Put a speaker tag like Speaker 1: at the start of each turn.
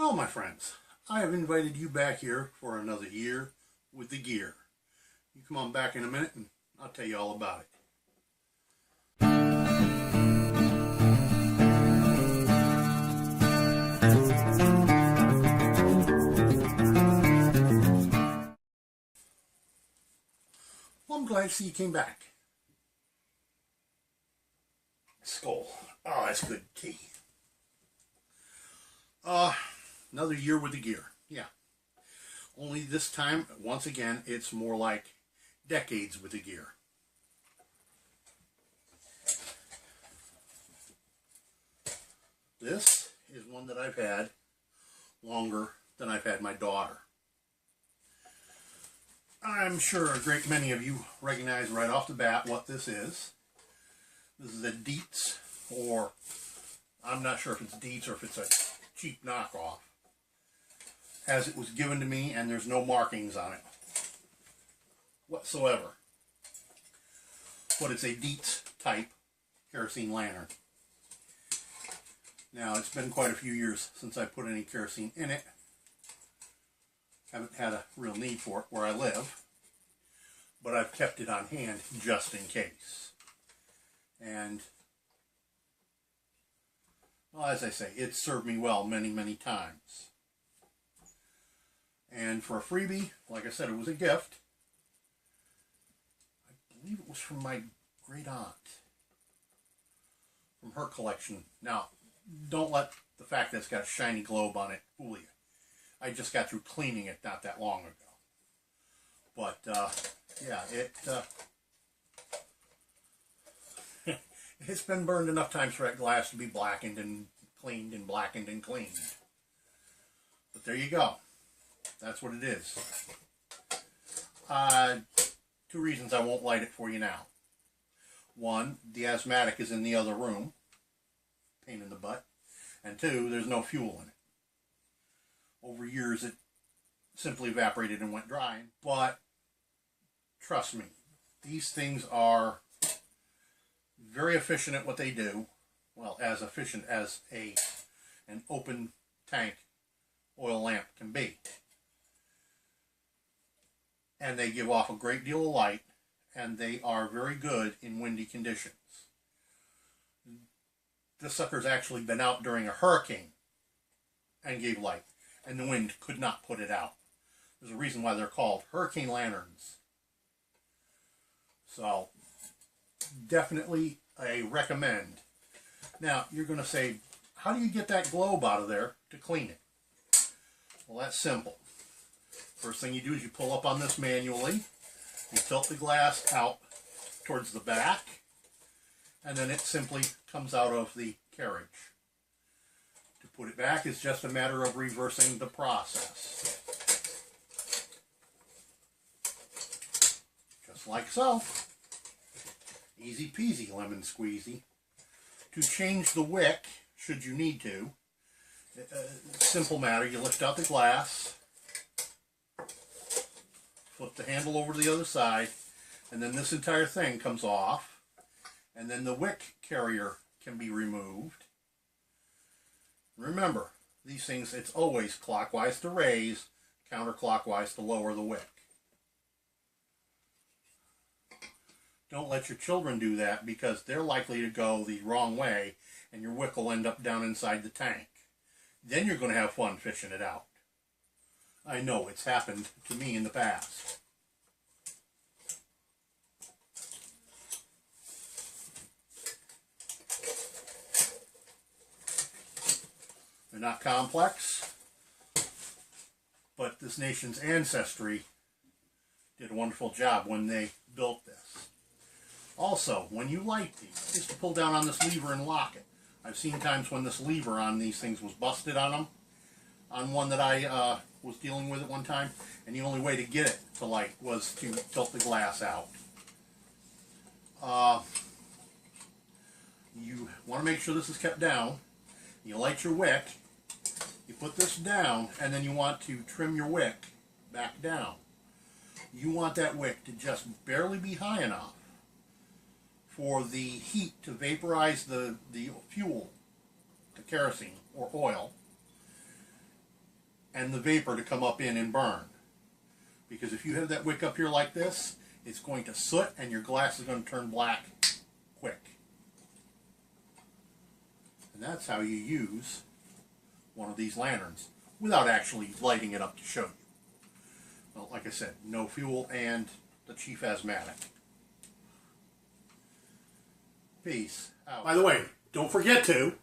Speaker 1: Well, my friends, I have invited you back here for another year with the gear. You come on back in a minute and I'll tell you all about it. Well, I'm glad to see you came back. Skull. Oh, that's good tea. Another year with the gear. Yeah. Only this time, once again, it's more like decades with the gear. This is one that I've had longer than I've had my daughter. I'm sure a great many of you recognize right off the bat what this is. This is a Dietz, or I'm not sure if it's Dietz or if it's a cheap knockoff, as it was given to me, and there's no markings on it whatsoever. But it's a Dietz type kerosene lantern. Now, it's been quite a few years since I put any kerosene in it. Haven't had a real need for it where I live, but I've kept it on hand just in case. And, well, as I say, it's served me well many, many times. And for a freebie, like I said, it was a gift. I believe it was from my great aunt, from her collection. Now, don't let the fact that it's got a shiny globe on it fool you. I just got through cleaning it not that long ago. But, yeah, it's been burned enough times for that glass to be blackened and cleaned and blackened and cleaned. But there you go. That's what it is. Two reasons I won't light it for you now. One, the asthmatic is in the other room. Pain in the butt. And two, there's no fuel in it. Over years it simply evaporated and went dry. But trust me, these things are very efficient at what they do. Well, as efficient as an open tank oil lamp can be. And they give off a great deal of light, and they are very good in windy conditions. This sucker's actually been out during a hurricane and gave light, and the wind could not put it out. There's a reason why they're called hurricane lanterns. So, definitely a recommend. Now, you're going to say, how do you get that globe out of there to clean it? Well, that's simple. First thing you do is you pull up on this manually, you tilt the glass out towards the back, and then it simply comes out of the carriage. To put it back is just a matter of reversing the process. Just like so. Easy peasy, lemon squeezy. To change the wick, should you need to, simple matter, you lift out the glass, flip the handle over to the other side, and then this entire thing comes off, and then the wick carrier can be removed. Remember, these things, it's always clockwise to raise, counterclockwise to lower the wick. Don't let your children do that, because they're likely to go the wrong way and your wick will end up down inside the tank. Then you're going to have fun fishing it out. I know, it's happened to me in the past. They're not complex, but this nation's ancestry did a wonderful job when they built this. Also, when you light these, just to pull down on this lever and lock it. I've seen times when this lever on these things was busted on them. On one that I was dealing with at one time, and the only way to get it to light was to tilt the glass out. You want to make sure this is kept down. You light your wick, you put this down, and then you want to trim your wick back down. You want that wick to just barely be high enough for the heat to vaporize the fuel, the kerosene or oil, and the vapor to come up in and burn. Because if you have that wick up here like this, it's going to soot and your glass is going to turn black quick. And that's how you use one of these lanterns without actually lighting it up to show you. Well, like I said, no fuel and the chief asthmatic. Peace out. By the way, don't forget to